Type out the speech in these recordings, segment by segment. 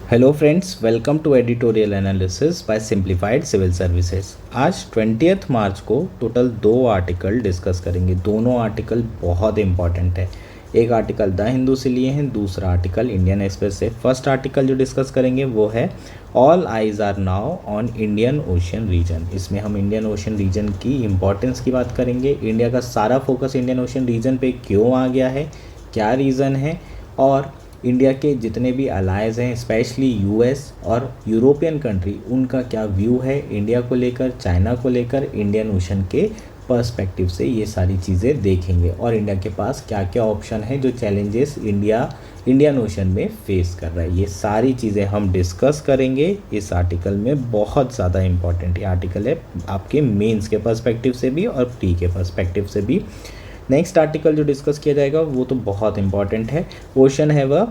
Hello friends, welcome to editorial analysis by simplified civil services. आज 20 मार्च को total 2 article discuss करेंगे। दोनों article बहुत इंपॉर्टेंट है। एक आर्टिकल द हिंदू से लिए हैं, दूसरा आर्टिकल इंडियन एक्सप्रेस से। फर्स्ट आर्टिकल जो डिस्कस करेंगे वो है all eyes are now on Indian Ocean region. इसमें हम इंडियन ओशियन रीजन की इम्पोर्टेंस की बात करेंगे। इंडिया का सारा फोकस इंडियन ओशियन रीजन पे क्यों आ गया है, क्या रीज़न है, और इंडिया के जितने भी अलाइज हैं स्पेशली यूएस और यूरोपियन कंट्री, उनका क्या व्यू है इंडिया को लेकर, चाइना को लेकर, इंडियन ओशन के पर्सपेक्टिव से ये सारी चीज़ें देखेंगे। और इंडिया के पास क्या क्या ऑप्शन है, जो चैलेंजेस इंडियन ओशन में फेस कर रहा है, ये सारी चीज़ें हम डिस्कस करेंगे इस आर्टिकल में। बहुत ज़्यादा इंपॉर्टेंट ये आर्टिकल है आपके मेंस के पर्सपेक्टिव से भी और प्री के पर्सपेक्टिव से भी। नेक्स्ट आर्टिकल जो डिस्कस किया जाएगा वो तो बहुत इंपॉर्टेंट है। Ocean have a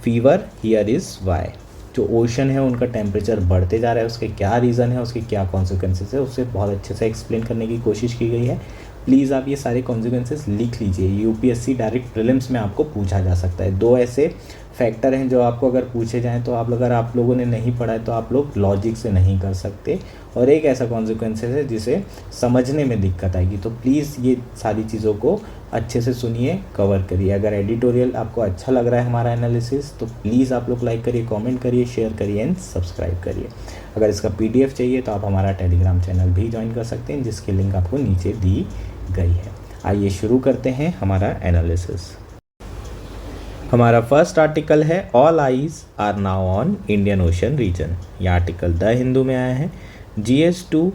fever, here is why. जो ओशन है उनका टेम्परेचर बढ़ते जा रहा है, उसके क्या रीज़न है, उसके क्या कॉन्सिक्वेंसेस है, उससे बहुत अच्छे से एक्सप्लेन करने की कोशिश की गई है। प्लीज़ आप ये सारे कॉन्सिक्वेंसेस लिख लीजिए। यूपीएससी डायरेक्ट प्रीलिम्स में आपको पूछा जा सकता है। दो ऐसे फैक्टर हैं जो आपको अगर पूछे जाएँ तो अगर आप लोगों ने नहीं पढ़ा है तो आप लोग लॉजिक से नहीं कर सकते, और एक ऐसा कॉन्सिक्वेंसेस है जिसे समझने में दिक्कत आएगी। तो प्लीज़ ये सारी चीज़ों को अच्छे से सुनिए, कवर करिए। अगर एडिटोरियल आपको अच्छा लग रहा है हमारा एनालिसिस, तो प्लीज़ आप लोग लाइक करिए, कमेंट करिए, शेयर करिए एंड सब्सक्राइब करिए। अगर इसका पीडीएफ चाहिए तो आप हमारा टेलीग्राम चैनल भी ज्वाइन कर सकते हैं, जिसकी लिंक आपको नीचे दी गई है। आइए शुरू करते हैं हमारा एनालिसिस। हमारा फर्स्ट आर्टिकल है all eyes are now on Indian Ocean region. ये आर्टिकल द हिंदू में आया है। GS2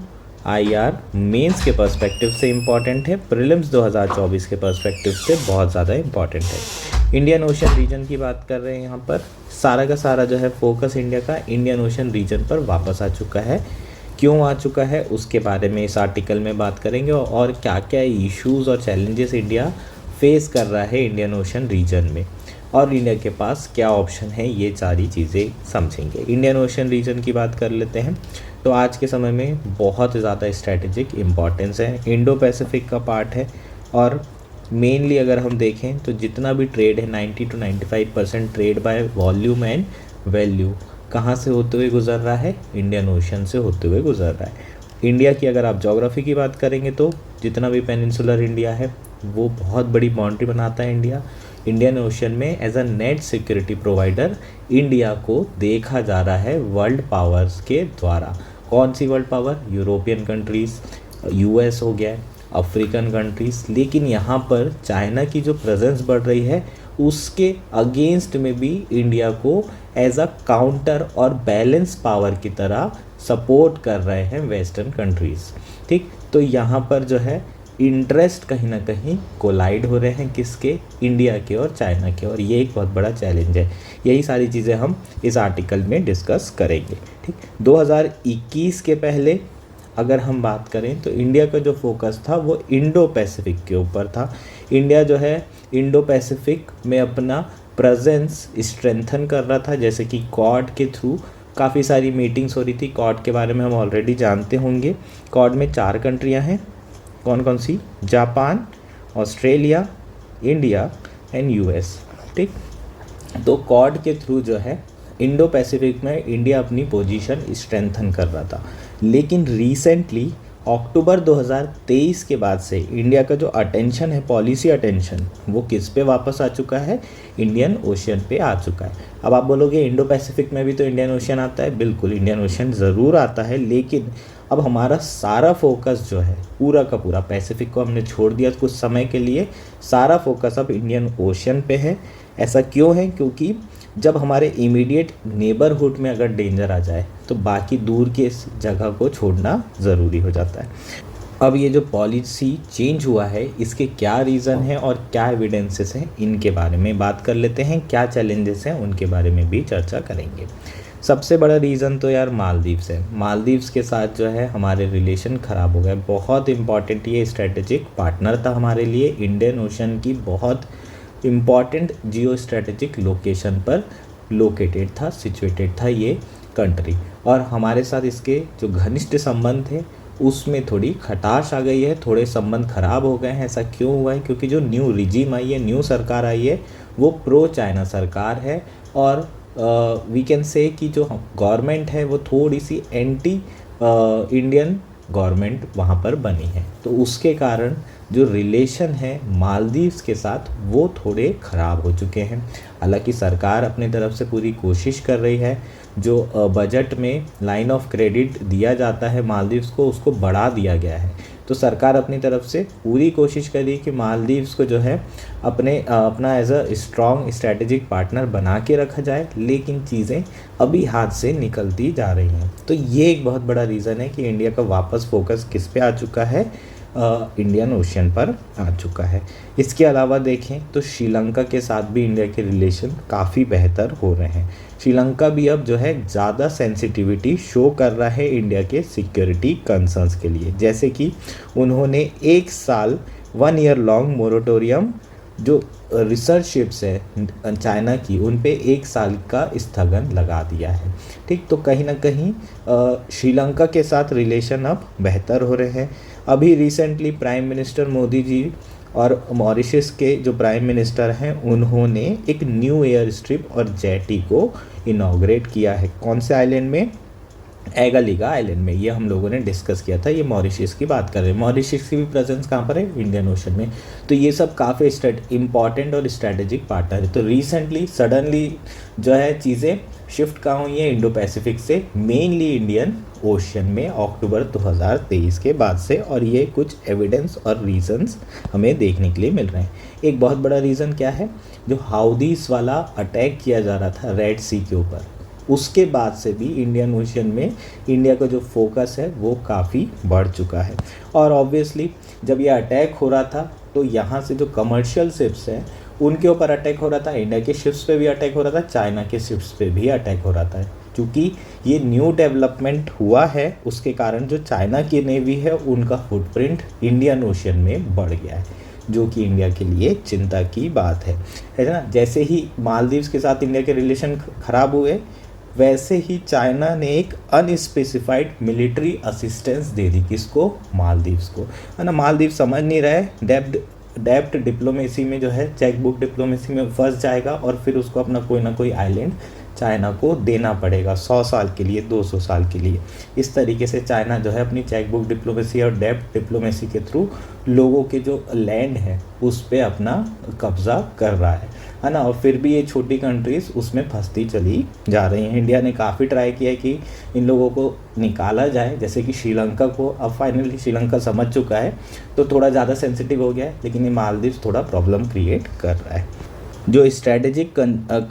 IR मेंस के पर्सपेक्टिव से इम्पॉर्टेंट है, प्रीलिम्स 2024 के पर्सपेक्टिव से बहुत ज़्यादा इम्पॉर्टेंट है। इंडियन ओशन रीजन की बात कर रहे हैं यहाँ पर। सारा का सारा जो है फोकस इंडिया का इंडियन ओशन रीजन पर वापस आ चुका है। क्यों आ चुका है उसके बारे में इस आर्टिकल में बात करेंगे, और क्या क्या इश्यूज़ और चैलेंजेस इंडिया फेस कर रहा है इंडियन ओशन रीजन में, और इंडिया के पास क्या ऑप्शन है, ये सारी चीज़ें समझेंगे। इंडियन ओशन रीजन की बात कर लेते हैं तो आज के समय में बहुत ज़्यादा स्ट्रैटेजिक इम्पॉर्टेंस है। इंडो पैसिफिक का पार्ट है, और मेनली अगर हम देखें तो जितना भी ट्रेड है 90 to 95% trade by volume and value कहाँ से होते हुए गुजर रहा है, इंडियन ओशन से होते हुए गुजर रहा है। इंडिया की अगर आप ज्योग्राफी की बात करेंगे तो जितना भी पेनिनसुलर इंडिया है वो बहुत बड़ी बाउंड्री बनाता है इंडिया। इंडियन ओशन में as a net security provider India को देखा जा रहा है वर्ल्ड पावर्स के द्वारा। कौन सी world power? European countries, US हो गया, अफ्रीकन कंट्रीज़। लेकिन यहाँ पर चाइना की जो प्रेजेंस बढ़ रही है उसके अगेंस्ट में भी इंडिया को एज अ काउंटर और बैलेंस पावर की तरह सपोर्ट कर रहे हैं वेस्टर्न कंट्रीज़। ठीक, तो यहाँ पर जो है इंटरेस्ट कहीं ना कहीं कोलाइड हो रहे हैं, किसके? इंडिया के और चाइना के, और ये एक बहुत बड़ा चैलेंज है। यही सारी चीज़ें हम इस आर्टिकल में डिस्कस करेंगे। ठीक, 2021 के पहले अगर हम बात करें तो इंडिया का जो फोकस था वो इंडो पैसिफिक के ऊपर था। इंडिया जो है इंडो पैसिफिक में अपना प्रेजेंस स्ट्रेंथन कर रहा था, जैसे कि क्वाड के थ्रू काफ़ी सारी मीटिंग्स हो रही थी। क्वाड के बारे में हम ऑलरेडी जानते होंगे। क्वाड में 4 कंट्रियाँ हैं, कौन कौन सी? Japan, Australia, India and US. ठीक, तो क्वाड के थ्रू जो है इंडो पैसिफिक में इंडिया अपनी पोजीशन स्ट्रेंथन कर रहा था। लेकिन रिसेंटली अक्टूबर 2023 के बाद से इंडिया का जो अटेंशन है, पॉलिसी अटेंशन, वो किस पे वापस आ चुका है? इंडियन ओशियन पे आ चुका है। अब आप बोलोगे इंडो पैसिफिक में भी तो इंडियन ओशियन आता है। बिल्कुल, इंडियन ओशियन ज़रूर आता है, लेकिन अब हमारा सारा फोकस जो है पूरा का पूरा, पैसिफिक को हमने छोड़ दिया कुछ समय के लिए, सारा फोकस अब इंडियन ओशियन पे है। ऐसा क्यों है? क्योंकि जब हमारे इमीडिएट नेबरहुड में अगर डेंजर आ जाए तो बाकी दूर के इस जगह को छोड़ना ज़रूरी हो जाता है। अब ये जो पॉलिसी चेंज हुआ है इसके क्या रीज़न है और क्या एविडेंसेस हैं, इनके बारे में बात कर लेते हैं। क्या चैलेंजेस हैं उनके बारे में भी चर्चा करेंगे। सबसे बड़ा रीज़न तो यार मालदीव्स है। मालदीव्स के साथ जो है हमारे रिलेशन ख़राब हो गए। बहुत इंपॉर्टेंट ये स्ट्रेटेजिक पार्टनर था हमारे लिए। इंडियन ओशन की बहुत इम्पॉर्टेंट जियो स्ट्रेटेजिक लोकेशन पर लोकेटेड था, सिचुएटेड था ये कंट्री, और हमारे साथ इसके जो घनिष्ठ संबंध थे उसमें थोड़ी खटाश आ गई है, थोड़े संबंध खराब हो गए हैं। ऐसा क्यों हुआ है? क्योंकि जो न्यू रिजीम आई है, न्यू सरकार आई है, वो प्रो चाइना सरकार है, और वी कैन से कि जो गवर्नमेंट है वो थोड़ी सी एंटी इंडियन गवर्नमेंट वहाँ पर बनी है, तो उसके कारण जो रिलेशन है मालदीव्स के साथ वो थोड़े ख़राब हो चुके हैं। हालांकि सरकार अपनी तरफ से पूरी कोशिश कर रही है, जो बजट में लाइन ऑफ क्रेडिट दिया जाता है मालदीव्स को उसको बढ़ा दिया गया है। तो सरकार अपनी तरफ से पूरी कोशिश करी कि मालदीव्स को जो है अपना as a strong strategic partner बना के रखा जाए, लेकिन चीज़ें अभी हाथ से निकलती जा रही हैं। तो ये एक बहुत बड़ा रीज़न है कि इंडिया का वापस फोकस किस पे आ चुका है, इंडियन ओशन पर आ चुका है। इसके अलावा देखें तो श्रीलंका के साथ भी इंडिया के रिलेशन काफ़ी बेहतर हो रहे हैं। श्रीलंका भी अब जो है ज़्यादा सेंसिटिविटी शो कर रहा है इंडिया के सिक्योरिटी कंसर्न्स के लिए, जैसे कि उन्होंने 1 साल 1 ईयर लॉन्ग मोरेटोरियम जो रिसर्च शिप्स है चाइना की उन पे 1 साल का स्थगन लगा दिया है। ठीक, तो कहीं ना कहीं श्रीलंका के साथ रिलेशन अब बेहतर हो रहे हैं। अभी recently prime minister Modi ji और मॉरिशस के जो प्राइम मिनिस्टर हैं उन्होंने एक न्यू एयर स्ट्रिप और जेटी को इनॉग्रेट किया है। कौन से आइलैंड में? एगालिगा आइलैंड में। ये हम लोगों ने डिस्कस किया था। ये मॉरिशस की बात कर रहे हैं। मॉरिशस की भी प्रेजेंस कहाँ पर है? इंडियन ओशन में। तो ये सब काफ़ी इंपॉर्टेंट और स्ट्रेटेजिक पार्टनर है। तो रिसेंटली सडनली जो है चीज़ें शिफ्ट कहाँ हुई हैं? इंडो पैसिफिक से मेनली इंडियन ओशन में अक्टूबर 2023 के बाद से, और ये कुछ एविडेंस और रीजंस हमें देखने के लिए मिल रहे हैं। एक बहुत बड़ा रीज़न क्या है? जो हाउदीस वाला अटैक किया जा रहा था रेड सी के ऊपर, उसके बाद से भी इंडियन ओशन में इंडिया का जो फोकस है वो काफ़ी बढ़ चुका है। और ऑब्वियसली जब ये अटैक हो रहा था तो यहाँ से जो कमर्शियल शिप्स हैं उनके ऊपर अटैक हो रहा था, इंडिया के शिप्स पे भी अटैक हो रहा था, चाइना के शिप्स पे भी अटैक हो रहा था। क्योंकि ये न्यू डेवलपमेंट हुआ है उसके कारण जो चाइना की नेवी है उनका फुटप्रिंट इंडियन ओशन में बढ़ गया है, जो कि इंडिया के लिए चिंता की बात है ना। जैसे ही मालदीव्स के साथ इंडिया के रिलेशन ख़राब हुए, वैसे ही चाइना ने एक अनस्पेसिफाइड मिलिट्री असिस्टेंस दे दी। किसको? मालदीव्स को, है ना। मालदीव समझ नहीं रहे, डेप्ट डिप्लोमेसी में जो है चेक बुक डिप्लोमेसी में फंस जाएगा और फिर उसको अपना कोई ना कोई आइलैंड चाइना को देना पड़ेगा 100 साल के लिए, 200 साल के लिए। इस तरीके से चाइना जो है अपनी चेक बुक डिप्लोमेसी और डेप्ट डिप्लोमेसी के थ्रू लोगों के जो लैंड है उस पर अपना कब्ज़ा कर रहा है ना। और फिर भी ये छोटी कंट्रीज़ उसमें फंसती चली जा रही हैं। इंडिया ने काफ़ी ट्राई किया है कि इन लोगों को निकाला जाए, जैसे कि श्रीलंका को। अब फाइनली श्रीलंका समझ चुका है तो थोड़ा ज़्यादा सेंसिटिव हो गया है, लेकिन ये मालदीव्स थोड़ा प्रॉब्लम क्रिएट कर रहा है। जो स्ट्रैटेजिक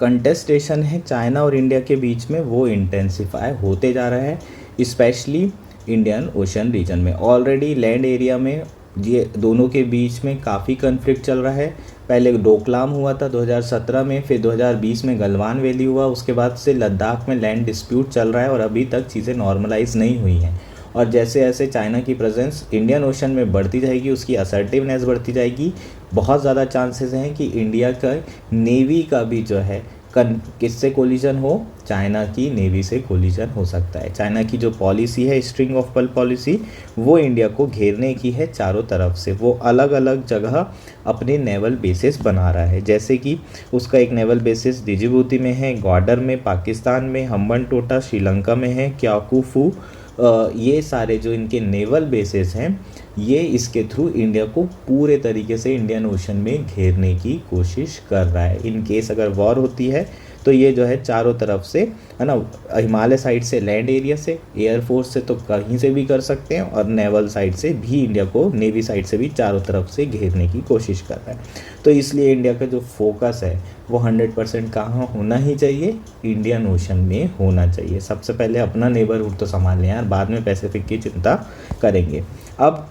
कंटेस्टेशन है चाइना और इंडिया के बीच में वो इंटेंसिफाई होते जा रहा है, स्पेशली इंडियन ओशन रीजन में। ऑलरेडी लैंड एरिया में ये दोनों के बीच में काफ़ी कन्फ्लिक्ट चल रहा है। पहले डोकलाम हुआ था 2017 में, फिर 2020 में गलवान वैली हुआ, उसके बाद से लद्दाख में लैंड डिस्प्यूट चल रहा है और अभी तक चीज़ें नॉर्मलाइज नहीं हुई हैं। और जैसे जैसे चाइना की प्रेजेंस इंडियन ओशन में बढ़ती जाएगी, उसकी असर्टिवनेस बढ़ती जाएगी, बहुत ज़्यादा चांसेस हैं कि इंडिया का नेवी का भी जो है किससे कोलिजन हो? चाइना की नेवी से कोलिजन हो सकता है। चाइना की जो पॉलिसी है स्ट्रिंग ऑफ पर्ल पॉलिसी, वो इंडिया को घेरने की है चारों तरफ से। वो अलग अलग जगह अपने नेवल बेसिस बना रहा है, जैसे कि उसका एक नेवल बेसिस डिजिबूती में है, ग्वाडर में पाकिस्तान में, हम्बनटोटा श्रीलंका में है, क्याकुफू। ये सारे जो इनके नेवल बेसिस हैं ये इसके थ्रू इंडिया को पूरे तरीके से इंडियन ओशन में घेरने की कोशिश कर रहा है। इन केस अगर वॉर होती है तो ये जो है चारों तरफ से, है ना, हिमालय साइड से लैंड एरिया से, एयरफोर्स से तो कहीं से भी कर सकते हैं, और नेवल साइड से भी इंडिया को, नेवी साइड से भी चारों तरफ से घेरने की कोशिश कर रहा है। तो इसलिए इंडिया का जो फोकस है वो 100% कहाँ होना ही चाहिए? इंडियन ओशन में होना चाहिए। सबसे पहले अपना नेबरहुड तो संभाल लें यार, बाद में पैसिफिक की चिंता करेंगे। अब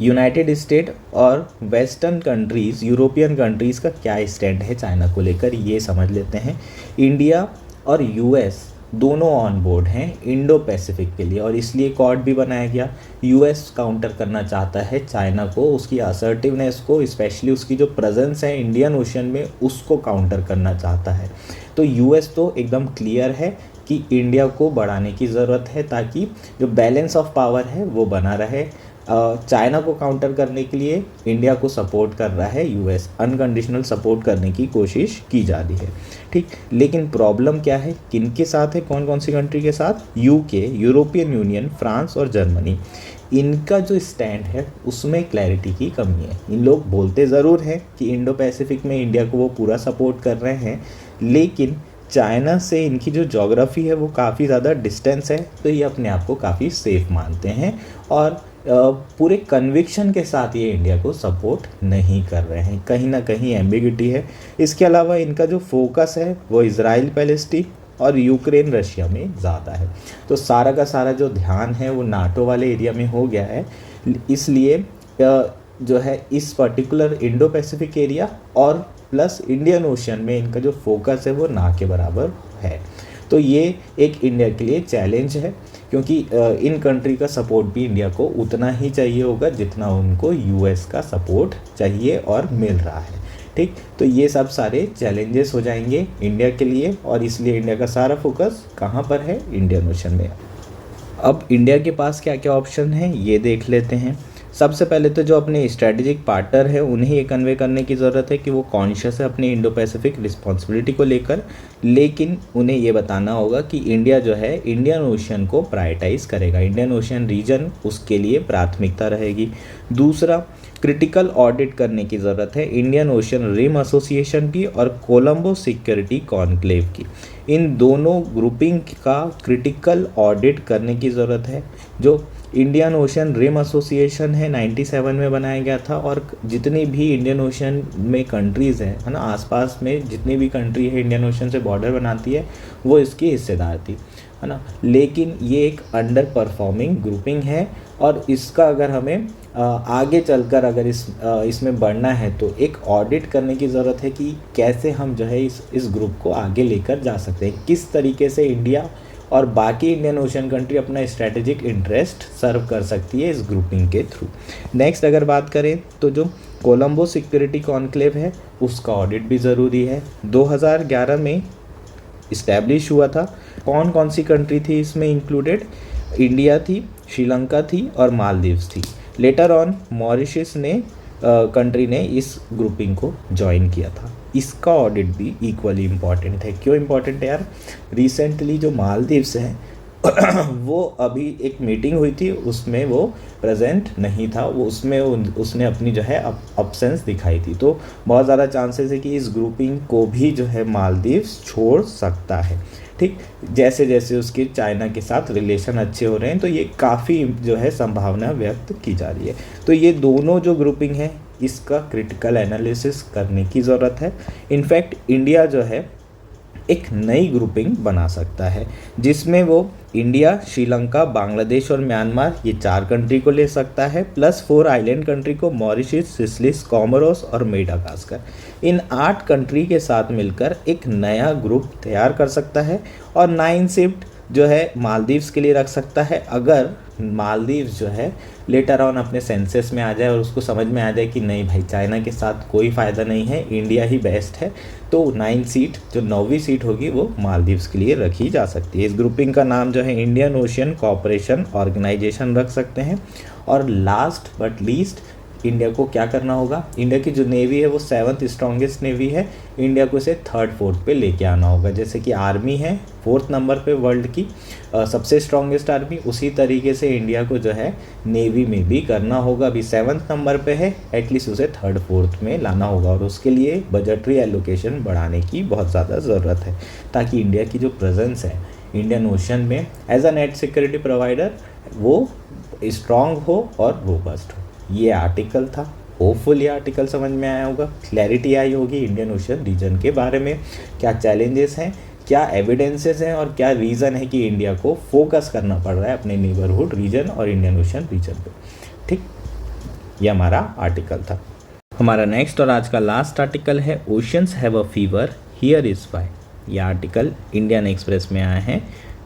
यूनाइटेड स्टेट और वेस्टर्न कंट्रीज़, यूरोपियन कंट्रीज़ का क्या स्टैंड है चाइना को लेकर, ये समझ लेते हैं। इंडिया और यूएस दोनों ऑन बोर्ड हैं इंडो पैसिफिक के लिए, और इसलिए कॉड भी बनाया गया। यूएस काउंटर करना चाहता है चाइना को, उसकी असर्टिवनेस को, स्पेशली उसकी जो प्रेजेंस है इंडियन ओशन में उसको काउंटर करना चाहता है। तो यूएस तो एकदम क्लियर है कि इंडिया को बढ़ाने की ज़रूरत है ताकि जो बैलेंस ऑफ पावर है वो बना रहे। चाइना को काउंटर करने के लिए इंडिया को सपोर्ट कर रहा है यूएस, अनकंडीशनल सपोर्ट करने की कोशिश की जा रही है, ठीक। लेकिन प्रॉब्लम क्या है, किन के साथ है, कौन कौन सी कंट्री के साथ, यूके, यूरोपियन यूनियन, फ्रांस और जर्मनी। इनका जो स्टैंड है उसमें क्लैरिटी की कमी है। इन लोग बोलते ज़रूर हैं कि इंडो पैसिफिक में इंडिया को वो पूरा सपोर्ट कर रहे हैं, लेकिन चाइना से इनकी जो ज्योग्राफी है वो काफ़ी ज़्यादा डिस्टेंस है, तो ये अपने आप को काफ़ी सेफ मानते हैं और पूरे कन्विक्शन के साथ ये इंडिया को सपोर्ट नहीं कर रहे हैं। कहीं ना कहीं एम्बिग्यूटी है। इसके अलावा इनका जो फोकस है वो इज़राइल पैलेस्टीन और यूक्रेन रशिया में ज़्यादा है। तो सारा का सारा जो ध्यान है वो नाटो वाले एरिया में हो गया है, इसलिए जो है इस पर्टिकुलर इंडो पैसिफिक एरिया और प्लस इंडियन ओशन में इनका जो फोकस है वो ना के बराबर है। तो ये एक इंडिया के लिए चैलेंज है, क्योंकि इन कंट्री का सपोर्ट भी इंडिया को उतना ही चाहिए होगा जितना उनको यूएस का सपोर्ट चाहिए और मिल रहा है, ठीक। तो ये सब सारे चैलेंजेस हो जाएंगे इंडिया के लिए, और इसलिए इंडिया का सारा फोकस कहाँ पर है, इंडियन ओशन में। अब इंडिया के पास क्या क्या ऑप्शन हैं ये देख लेते हैं। सबसे पहले तो जो अपने स्ट्रेटेजिक पार्टनर है उन्हें ये कन्वे करने की ज़रूरत है कि वो कॉन्शियस है अपनी इंडो पैसिफिक रिस्पॉन्सिबिलिटी को लेकर, लेकिन उन्हें ये बताना होगा कि इंडिया जो है इंडियन ओशन को प्रायोरिटाइज करेगा, इंडियन ओशन रीजन उसके लिए प्राथमिकता रहेगी। दूसरा, क्रिटिकल ऑडिट करने की ज़रूरत है इंडियन ओशन रिम एसोसिएशन की और कोलंबो सिक्योरिटी कॉन्क्लेव की। इन दोनों ग्रुपिंग का क्रिटिकल ऑडिट करने की ज़रूरत है। जो इंडियन ओशन रिम एसोसिएशन है 97 में बनाया गया था, और जितनी भी इंडियन ओशन में कंट्रीज़ हैं, है ना, आसपास में जितनी भी कंट्री है इंडियन ओशन से बॉर्डर बनाती है वो इसकी हिस्सेदार थी, है ना। लेकिन ये एक अंडर परफॉर्मिंग ग्रुपिंग है, और इसका अगर हमें आगे चलकर अगर इसमें बढ़ना है तो एक ऑडिट करने की ज़रूरत है कि कैसे हम जो है इस ग्रुप को आगे लेकर जा सकते हैं, किस तरीके से इंडिया और बाकी इंडियन ओशन कंट्री अपना स्ट्रैटेजिक इंटरेस्ट सर्व कर सकती है इस ग्रुपिंग के थ्रू। नेक्स्ट अगर बात करें तो जो कोलंबो सिक्योरिटी कॉन्क्लेव है उसका ऑडिट भी ज़रूरी है। 2011 में इस्टेब्लिश हुआ था। कौन कौन सी कंट्री थी इसमें इंक्लूडेड, इंडिया थी, श्रीलंका थी और मालदीव्स थी। लेटर ऑन मॉरिशस ने कंट्री ने इस ग्रुपिंग को ज्वाइन किया था। इसका ऑडिट भी इक्वली इम्पॉर्टेंट है। क्यों इम्पॉर्टेंट है यार, रिसेंटली जो मालदीव्स हैं वो अभी एक मीटिंग हुई थी उसमें वो प्रेजेंट नहीं था, वो उसने अपनी जो है अब्सेंस दिखाई थी। तो बहुत ज़्यादा चांसेस है कि इस ग्रुपिंग को भी जो है मालदीव्स छोड़ सकता है, ठीक। जैसे जैसे उसके चाइना के साथ रिलेशन अच्छे हो रहे हैं तो ये काफ़ी जो है संभावना व्यक्त की जा रही है। तो ये दोनों जो ग्रुपिंग है इसका क्रिटिकल एनालिसिस करने की ज़रूरत है। इनफैक्ट इंडिया जो है एक नई ग्रुपिंग बना सकता है जिसमें वो इंडिया, श्रीलंका, बांग्लादेश और म्यांमार ये 4 कंट्री को ले सकता है, प्लस 4 आइलैंड कंट्री को मॉरिशस, सिसलिस, कॉमोरोस और मेडागास्कर। इन 8 कंट्री के साथ मिलकर एक नया ग्रुप तैयार कर सकता है, और 9 शिफ्ट जो है मालदीव्स के लिए रख सकता है। अगर मालदीव्स जो है लेटर ऑन अपने सेंसेस में आ जाए और उसको समझ में आ जाए कि नहीं भाई चाइना के साथ कोई फ़ायदा नहीं है, इंडिया ही बेस्ट है, तो 9 सीट जो 9वीं सीट होगी वो मालदीव्स के लिए रखी जा सकती है। इस ग्रुपिंग का नाम जो है इंडियन ओशियन कोऑपरेशन ऑर्गेनाइजेशन रख सकते हैं। और लास्ट बट लीस्ट इंडिया को क्या करना होगा, इंडिया की जो नेवी है वो 7th स्ट्रॉन्गेस्ट नेवी है, इंडिया को इसे 3rd 4th पे लेके आना होगा। जैसे कि आर्मी है 4th नंबर पे वर्ल्ड की सबसे स्ट्रॉन्गेस्ट आर्मी, उसी तरीके से इंडिया को जो है नेवी में भी करना होगा। अभी 7th नंबर पे है, एटलीस्ट उसे 3rd 4th में लाना होगा, और उसके लिए बजटरी एलोकेशन बढ़ाने की बहुत ज़्यादा ज़रूरत है, ताकि इंडिया की जो प्रेजेंस है इंडियन ओशन में as a net security provider वो स्ट्रॉन्ग हो और रोबस्ट हो। ये आर्टिकल था, होपफुल ये आर्टिकल समझ में आया होगा, क्लैरिटी आई होगी इंडियन ओशन रीजन के बारे में, क्या चैलेंजेस हैं, क्या एविडेंसेस हैं और क्या रीज़न है कि इंडिया को फोकस करना पड़ रहा है अपने नेबरहुड रीजन और इंडियन ओशन रीजन पे, ठीक। ये हमारा आर्टिकल था। हमारा नेक्स्ट और आज का लास्ट आर्टिकल है oceans have a fever, here is why. ये आर्टिकल इंडियन एक्सप्रेस में आया है।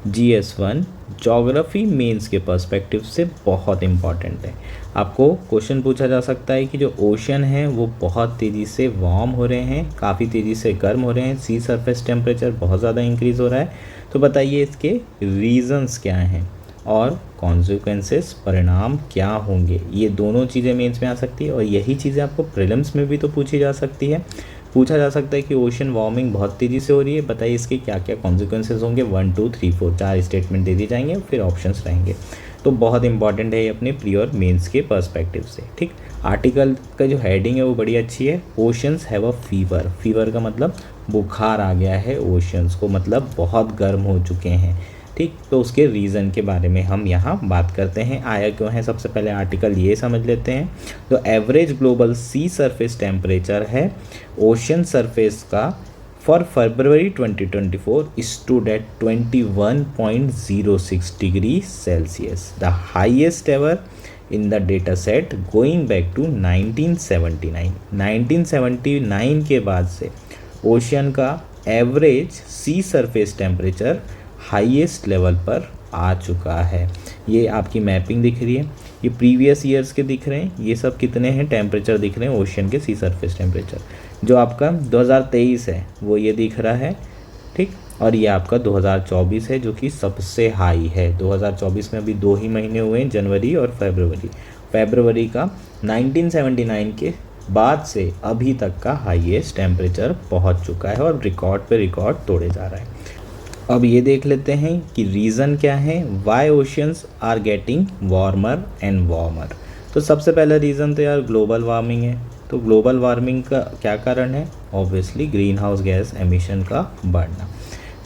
GS1 ज्योग्राफी मेंस के पर्सपेक्टिव से बहुत इम्पॉर्टेंट है। आपको क्वेश्चन पूछा जा सकता है कि जो ओशन है वो बहुत तेज़ी से वार्म हो रहे हैं, काफ़ी तेज़ी से गर्म हो रहे हैं, सी सरफेस टेम्परेचर बहुत ज़्यादा इंक्रीज़ हो रहा है, तो बताइए इसके रीज़न्स क्या हैं। और कॉन्सिक्वेंसेस परिणाम क्या होंगे, ये दोनों चीज़ें मेंस में आ सकती है। और यही चीज़ें आपको प्रीलिम्स में भी तो पूछी जा सकती है। पूछा जा सकता है कि ओशन वार्मिंग बहुत तेज़ी से हो रही है, बताइए इसके क्या क्या कॉन्सिक्वेंसेस होंगे। 1 2 3 4 4 स्टेटमेंट दे दिए जाएंगे, फिर ऑप्शंस रहेंगे। तो बहुत इंपॉर्टेंट है ये अपने प्री और मेंस के पर्सपेक्टिव से। ठीक, आर्टिकल का जो हेडिंग है वो बड़ी अच्छी है, oceans have a fever. Fever का मतलब बुखार आ गया है ओशंस को, मतलब बहुत गर्म हो चुके हैं। ठीक, तो उसके रीज़न के बारे में हम यहाँ बात करते हैं, आया क्यों है। सबसे पहले आर्टिकल ये समझ लेते हैं। तो average global sea surface temperature है ओशन सरफेस का for February 2024 stood at 21.06 degree Celsius, the highest ever in the data set going back to 1979। 1979 के बाद से ओशियन का average sea surface temperature highest level पर आ चुका है। ये आपकी मैपिंग दिख रही है, ये प्रीवियस ईयर्स के दिख रहे हैं, ये सब कितने हैं टेम्परेचर दिख रहे हैं ओशियन के सी सरफेस टेम्परेचर। जो आपका 2023 है वो ये दिख रहा है। ठीक, और ये आपका 2024 है जो कि सबसे हाई है। 2024 में अभी 2 ही महीने हुए हैं, जनवरी और फरवरी का 1979 के बाद से अभी तक का हाईएस्ट टेम्परेचर पहुंच चुका है और रिकॉर्ड पे रिकॉर्ड तोड़े जा रहा है। अब ये देख लेते हैं कि रीज़न क्या है, why oceans are getting warmer and warmer. तो सबसे पहला रीज़न तो यार ग्लोबल वार्मिंग है। तो ग्लोबल वार्मिंग का क्या कारण है, obviously green house gas emission का बढ़ना।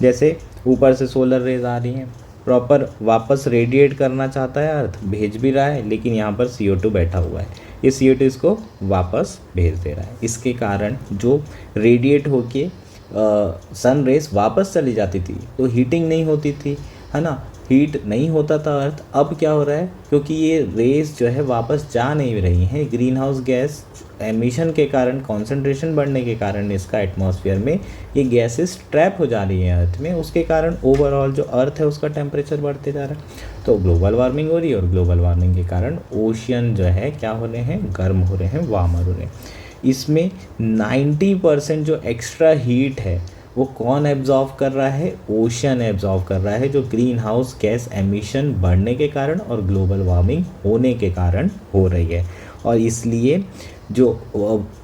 जैसे ऊपर से सोलर रेज आ रही हैं, प्रॉपर वापस रेडिएट करना चाहता है अर्थ, भेज भी रहा है, लेकिन यहाँ पर CO2 बैठा हुआ है, ये CO2 इसको वापस भेज दे रहा है। इसके कारण जो रेडिएट होके सन रेस वापस चली जाती थी तो हीटिंग नहीं होती थी, है ना, हीट नहीं होता था अर्थ। अब क्या हो रहा है, क्योंकि ये रेस जो है वापस जा नहीं रही हैं, ग्रीन हाउस गैस एमिशन के कारण, कॉन्सेंट्रेशन बढ़ने के कारण इसका एटमॉस्फेयर में ये गैसेस ट्रैप हो जा रही हैं अर्थ में, उसके कारण ओवरऑल जो अर्थ है उसका टेम्परेचर बढ़ते जा रहा है। तो ग्लोबल वार्मिंग हो रही है और ग्लोबल वार्मिंग के कारण ओशियन जो है क्या हो रहे हैं, गर्म हो रहे हैं, वार्मर हो रहे हैं। इसमें 90% जो एक्स्ट्रा हीट है वो कौन एब्जॉर्व कर रहा है, ओशन एब्जॉर्व कर रहा है, जो ग्रीन हाउस गैस एमिशन बढ़ने के कारण और ग्लोबल वार्मिंग होने के कारण हो रही है। और इसलिए जो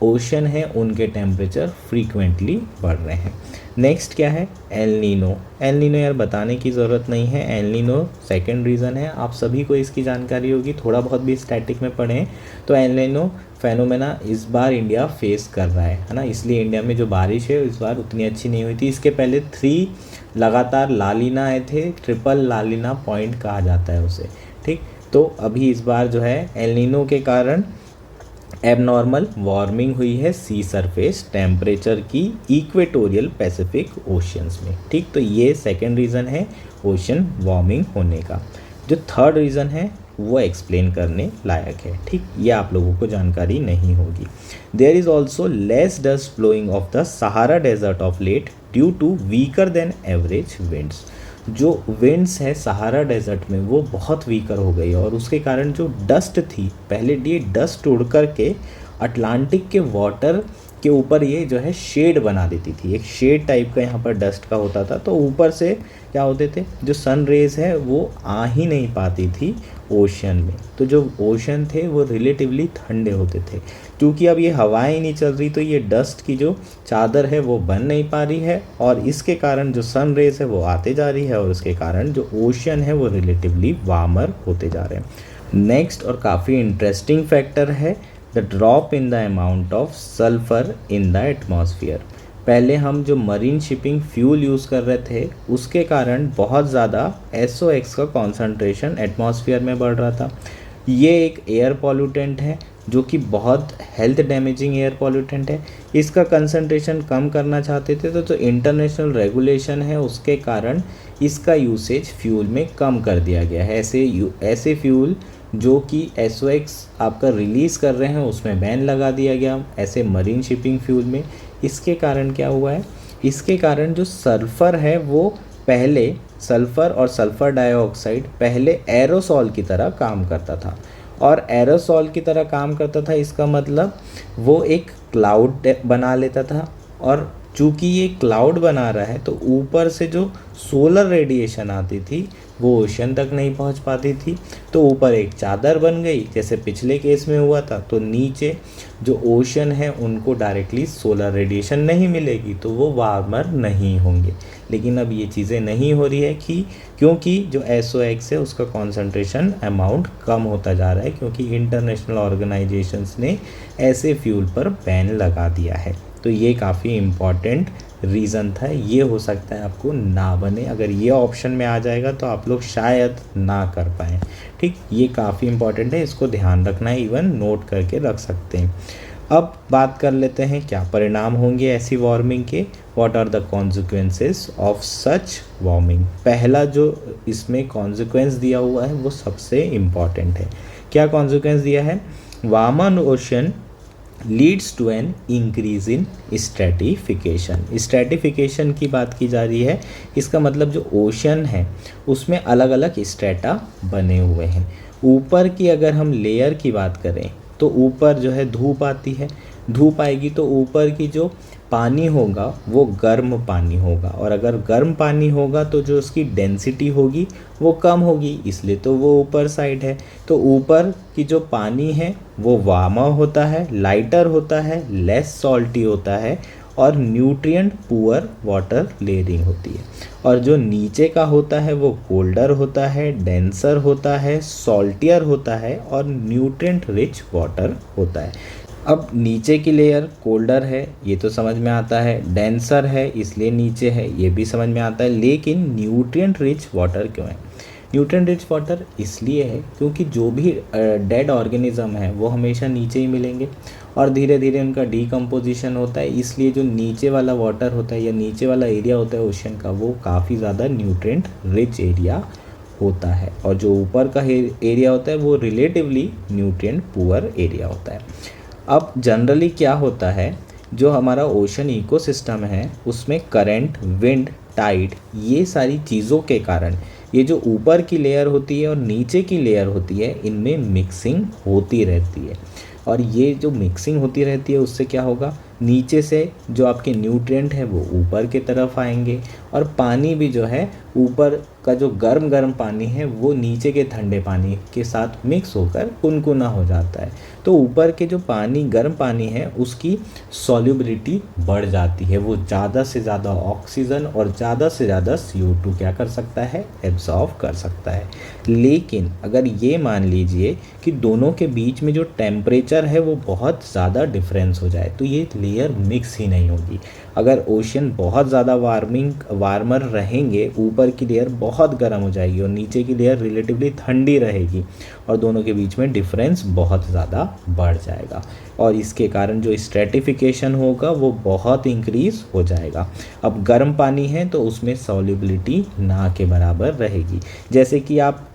ओशन है उनके टेम्परेचर फ्रीक्वेंटली बढ़ रहे हैं। नेक्स्ट क्या है, एल नीनो। एल नीनो यार बताने की ज़रूरत नहीं है, एल नीनो सेकेंड रीज़न है, आप सभी को इसकी जानकारी होगी, थोड़ा बहुत भी स्टैटिक में पढ़ें। तो एल नीनो फेनोमेना इस बार इंडिया फेस कर रहा है ना, इसलिए इंडिया में जो बारिश है इस बार उतनी अच्छी नहीं हुई थी। इसके पहले 3 लगातार लालीना आए थे, ट्रिपल लालीना पॉइंट कहा जाता है उसे। ठीक, तो अभी इस बार जो है एल नीनो के कारण एबनॉर्मल वार्मिंग हुई है सी सरफेस टेम्परेचर की इक्वेटोरियल पैसिफिक ओशियंस में। ठीक, तो ये सेकेंड रीज़न है ओशन वार्मिंग होने का। जो थर्ड रीज़न है वो एक्सप्लेन करने लायक है। ठीक, ये आप लोगों को जानकारी नहीं होगी। There is also less dust flowing off the Sahara desert of late due to weaker than average winds. जो विंड्स है सहारा डेजर्ट में वो बहुत वीकर हो गई और उसके कारण जो डस्ट थी, पहले ये डस्ट उड़ कर के अटलांटिक के वाटर के ऊपर ये जो है शेड बना देती थी, एक शेड टाइप का यहाँ पर डस्ट का होता था। तो ऊपर से क्या होते थे, जो सन रेज है वो आ ही नहीं पाती थी ओशन में। तो जो ओशन थे वो रिलेटिवली ठंडे होते थे। क्योंकि अब ये हवाएं नहीं चल रही तो ये डस्ट की जो चादर है वो बन नहीं पा रही है और इसके कारण जो सन रेज है वो आते जा रही है और उसके कारण जो ओशन है वो रिलेटिवली वार्मर होते जा रहे हैं। नेक्स्ट और काफ़ी इंटरेस्टिंग फैक्टर है the drop in the amount of sulphur in the atmosphere. पहले हम जो मरीन शिपिंग फ्यूल यूज़ कर रहे थे उसके कारण बहुत ज़्यादा SOx का कॉन्सेंट्रेशन एटमॉस्फेयर में बढ़ रहा था। ये एक एयर पॉल्यूटेंट है जो कि बहुत हेल्थ डैमेजिंग एयर पॉल्यूटेंट है। इसका कंसंट्रेशन कम करना चाहते थे तो जो इंटरनेशनल रेगुलेशन है उसके कारण इसका यूसेज फ्यूल में कम कर दिया गया है। ऐसे फ्यूल जो कि SOx आपका रिलीज़ कर रहे हैं उसमें बैन लगा दिया गया, ऐसे मरीन शिपिंग फ्यूल में। इसके कारण क्या हुआ है, इसके कारण जो सल्फ़र है वो पहले सल्फ़र और सल्फ़र डाइऑक्साइड पहले एरोसॉल की तरह काम करता था और एरोसॉल की तरह काम करता था इसका मतलब वो एक क्लाउड बना लेता था और चूँकि ये क्लाउड बना रहा है तो ऊपर से जो सोलर रेडिएशन आती थी वो ओशन तक नहीं पहुंच पाती थी, तो ऊपर एक चादर बन गई जैसे पिछले केस में हुआ था। तो नीचे जो ओशन है उनको डायरेक्टली सोलर रेडिएशन नहीं मिलेगी, तो वो वार्मर नहीं होंगे। लेकिन अब ये चीज़ें नहीं हो रही है क्योंकि जो SOx है उसका कॉन्सेंट्रेशन अमाउंट कम होता जा रहा है, क्योंकि इंटरनेशनल ऑर्गेनाइजेशंस ने ऐसे फ्यूल पर बैन लगा दिया है। तो ये काफ़ी इम्पॉर्टेंट रीज़न था। ये हो सकता है आपको ना बने, अगर ये ऑप्शन में आ जाएगा तो आप लोग शायद ना कर पाएँ। ठीक, ये काफ़ी इम्पॉर्टेंट है, इसको ध्यान रखना है, इवन नोट करके रख सकते हैं। अब बात कर लेते हैं क्या परिणाम होंगे ऐसी वार्मिंग के। What are the consequences of such warming. पहला जो इसमें कॉन्सिक्वेंस दिया हुआ है वो सबसे इम्पॉर्टेंट है। क्या कॉन्सिक्वेंस दिया है? Warmer ocean leads to an increase in stratification. Stratification की बात की जा रही है, इसका मतलब जो ओशन है उसमें अलग अलग स्ट्रेटा बने हुए हैं। ऊपर की अगर हम लेयर की बात करें तो ऊपर जो है धूप आती है, धूप आएगी तो ऊपर की जो पानी होगा वो गर्म पानी होगा, और अगर गर्म पानी होगा तो जो उसकी डेंसिटी होगी वो कम होगी, इसलिए तो वो ऊपर साइड है। तो ऊपर की जो पानी है वो वार्मर होता है, लाइटर होता है, लेस सॉल्टी होता है और न्यूट्रिएंट पुअर वाटर लेयरिंग होती है। और जो नीचे का होता है वो कोल्डर होता है, डेंसर होता है, सॉल्टियर होता है और न्यूट्रिएंट रिच वाटर होता है। अब नीचे की लेयर कोल्डर है, ये तो समझ में आता है, डेंसर है इसलिए नीचे है, ये भी समझ में आता है। लेकिन न्यूट्रिएंट रिच वाटर क्यों है? न्यूट्रिएंट रिच वाटर इसलिए है क्योंकि जो भी डेड ऑर्गेनिज्म है वो हमेशा नीचे ही मिलेंगे और धीरे धीरे उनका डीकम्पोजिशन होता है, इसलिए जो नीचे वाला वाटर होता है या नीचे वाला एरिया होता है ओशन का वो काफ़ी ज़्यादा न्यूट्रिएंट रिच एरिया होता है, और जो ऊपर का एरिया होता है वो रिलेटिवली न्यूट्रिएंट पुअर एरिया होता है। अब जनरली क्या होता है, जो हमारा ओशन इकोसिस्टम है उसमें करंट, विंड, टाइड, ये सारी चीज़ों के कारण ये जो ऊपर की लेयर होती है और नीचे की लेयर होती है इनमें मिक्सिंग होती रहती है, और ये जो मिक्सिंग होती रहती है उससे क्या होगा, नीचे से जो आपके न्यूट्रिएंट है वो ऊपर की तरफ आएंगे, और पानी भी जो है ऊपर का जो गर्म पानी है वो नीचे के ठंडे पानी के साथ मिक्स होकर कुनकुना हो जाता है। तो ऊपर के जो पानी, गर्म पानी है उसकी सॉल्युबिलिटी बढ़ जाती है, वो ज़्यादा से ज़्यादा ऑक्सीजन और ज़्यादा से ज़्यादा CO2 क्या कर सकता है, एब्जॉर्व कर सकता है। लेकिन अगर ये मान लीजिए कि दोनों के बीच में जो टेम्परेचर है वो बहुत ज़्यादा डिफरेंस हो जाए तो ये लेयर मिक्स ही नहीं होगी। अगर ओशन बहुत ज़्यादा वार्मर रहेंगे, ऊपर की लेयर बहुत गर्म हो जाएगी और नीचे की लेयर रिलेटिवली ठंडी रहेगी, और दोनों के बीच में डिफरेंस बहुत ज़्यादा बढ़ जाएगा, और इसके कारण जो स्ट्रेटिफिकेशन होगा वो बहुत इंक्रीज़ हो जाएगा। अब गर्म पानी है तो उसमें सॉल्युबिलिटी ना के बराबर रहेगी। जैसे कि आप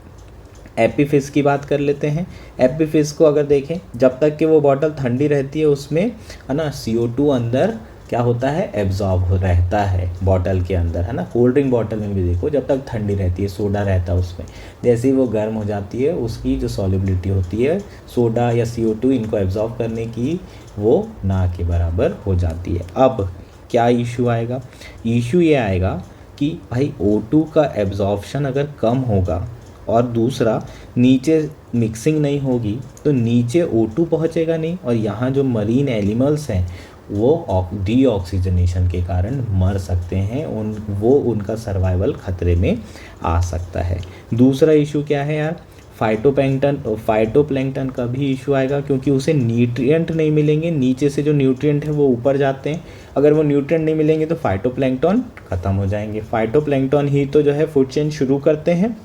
एपीफिस की बात कर लेते हैं। एपीफिस को अगर देखें, जब तक कि वो बॉटल ठंडी रहती है उसमें है ना CO2 अंदर क्या होता है, एब्जॉर्ब हो रहता है बॉटल के अंदर, है ना। कोल्ड ड्रिंक बॉटल में भी देखो जब तक ठंडी रहती है सोडा रहता है उसमें, जैसे ही वो गर्म हो जाती है उसकी जो सॉल्युबिलिटी होती है सोडा या CO2 इनको एब्जॉर्ब करने की वो ना के बराबर हो जाती है। अब क्या इशू आएगा? इशू ये आएगा कि भाई O2 का एब्जॉर्प्शन अगर कम होगा और दूसरा नीचे मिक्सिंग नहीं होगी तो नीचे O2 पहुँचेगा नहीं, और यहाँ जो मरीन एनिमल्स हैं वो डीऑक्सीजनेशन के कारण मर सकते हैं, उनका सर्वाइवल खतरे में आ सकता है। दूसरा इशू क्या है यार, फाइटोप्लैंक्टन का भी इशू आएगा, क्योंकि उसे न्यूट्रिएंट नहीं मिलेंगे, नीचे से जो न्यूट्रिएंट है वो ऊपर जाते हैं, अगर वो न्यूट्रिएंट नहीं मिलेंगे तो फाइटोप्लैंक्टन ख़त्म हो जाएंगे। फाइटोप्लैंक्टन ही तो जो है फूड चेन शुरू करते हैं,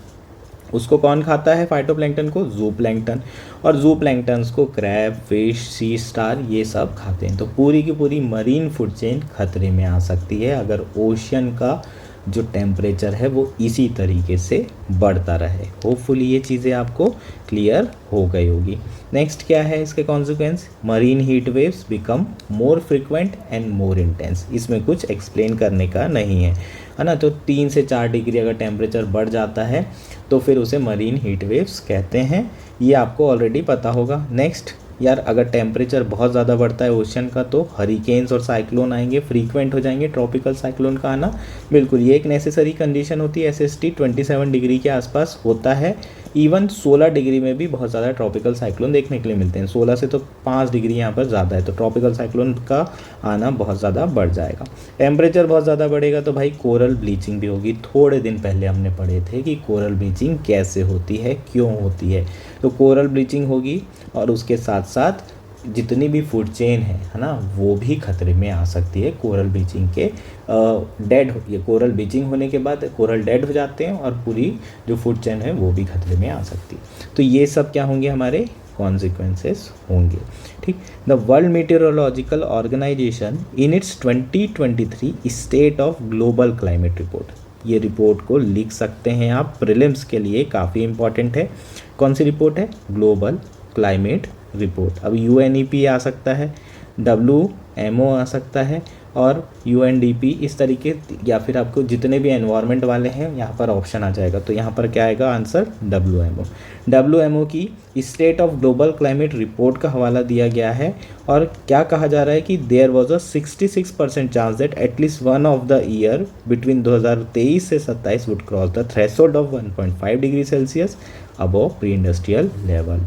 उसको कौन खाता है फाइटोप्लैंक्टन को? जू प्लैंक्टन, और जू प्लैंक्टन्स को क्रैब, फिश, सी स्टार ये सब खाते हैं। तो पूरी की पूरी मरीन फूड चेन खतरे में आ सकती है अगर ओशन का जो टेम्परेचर है वो इसी तरीके से बढ़ता रहे। होपफुली ये चीज़ें आपको क्लियर हो गई होगी। नेक्स्ट क्या है इसके consequence? Marine heat waves become more frequent and more intense. इसमें कुछ एक्सप्लेन करने का नहीं है ना। तो 3 से 4 डिग्री अगर टेम्परेचर बढ़ जाता है तो फिर उसे मरीन हीट वेव्स कहते हैं, ये आपको ऑलरेडी पता होगा। नेक्स्ट यार अगर टेम्परेचर बहुत ज़्यादा बढ़ता है ओशन का तो हरिकेन्स और साइक्लोन आएंगे, फ्रीक्वेंट हो जाएंगे ट्रॉपिकल साइक्लोन का आना। बिल्कुल ये एक नेसेसरी कंडीशन होती है। SST 27 डिग्री के आसपास होता है। इवन 16 डिग्री में भी बहुत ज़्यादा ट्रॉपिकल साइक्लोन देखने के लिए मिलते हैं। 16 से तो 5 डिग्री यहाँ पर ज़्यादा है, तो ट्रॉपिकल साइक्लोन का आना बहुत ज़्यादा बढ़ जाएगा। टेम्परेचर बहुत ज़्यादा बढ़ेगा तो भाई कोरल ब्लीचिंग भी होगी। थोड़े दिन पहले हमने पढ़े थे कि कोरल ब्लीचिंग कैसे होती है, क्यों होती है। तो कोरल ब्लीचिंग होगी और उसके साथ साथ जितनी भी फूड चेन है ना, वो भी खतरे में आ सकती है कोरल ब्लीचिंग के ये कोरल ब्लीचिंग होने के बाद कोरल डेड हो जाते हैं और पूरी जो फूड चेन है वो भी खतरे में आ सकती है। तो ये सब क्या होंगे, हमारे कॉन्सिक्वेंसेस होंगे। ठीक। The world meteorological organization in its 2023 state of global climate report, ये रिपोर्ट को लिख सकते हैं आप, प्रीलिम्स के लिए काफ़ी इंपॉर्टेंट है। कौन सी रिपोर्ट है? Global climate report. अब UNEP आ सकता है, WMO आ सकता है और UNDP, इस तरीके, या फिर आपको जितने भी एनवायरनमेंट वाले हैं यहाँ पर ऑप्शन आ जाएगा। तो यहाँ पर क्या आएगा आंसर? WMO की state of global climate report का हवाला दिया गया है और क्या कहा जा रहा है कि there was a 66% chance that at least one of the year between 2023 से 27 would cross the threshold of 1.5 degree Celsius above pre industrial level.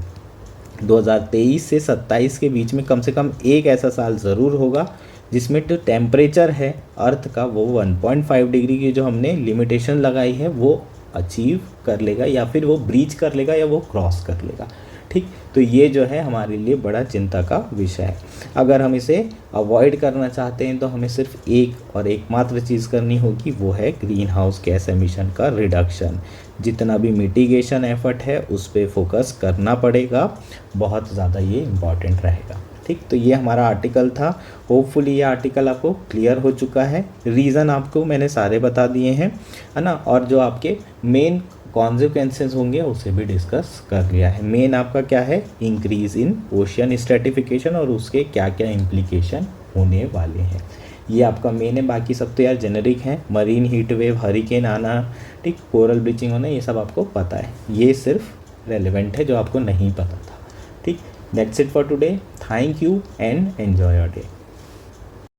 2023 से 27 के बीच में कम से कम एक ऐसा साल ज़रूर होगा जिसमें जो टेम्परेचर है अर्थ का वो 1.5 डिग्री की जो हमने लिमिटेशन लगाई है वो अचीव कर लेगा, या फिर वो ब्रीच कर लेगा, या वो क्रॉस कर लेगा। ठीक। तो ये जो है हमारे लिए बड़ा चिंता का विषय है। अगर हम इसे अवॉइड करना चाहते हैं तो हमें सिर्फ एक और एकमात्र चीज़ करनी होगी, वो है ग्रीन हाउस गैस एमिशन का रिडक्शन। जितना भी मिटिगेशन एफर्ट है उस पर फोकस करना पड़ेगा, बहुत ज़्यादा ये इम्पॉर्टेंट रहेगा। ठीक। तो ये हमारा आर्टिकल था। होपफुली ये आर्टिकल आपको क्लियर हो चुका है। रीज़न आपको मैंने सारे बता दिए हैं, है ना, और जो आपके मेन कॉन्सिक्वेंसेस होंगे उसे भी डिस्कस कर लिया है। मेन आपका क्या है? इंक्रीज़ इन ओशियन स्ट्रेटिफिकेशन और उसके क्या क्या इम्प्लीकेशन होने वाले हैं, ये आपका मेन है। बाकी सब तो यार जेनरिक हैं, मरीन हीट वेव, हरिकेन आना, ठीक, कोरल ब्लीचिंग होना, ये सब आपको पता है। ये सिर्फ रेलेवेंट है जो आपको नहीं पता था। ठीक। That's it for today. Thank you and enjoy your day.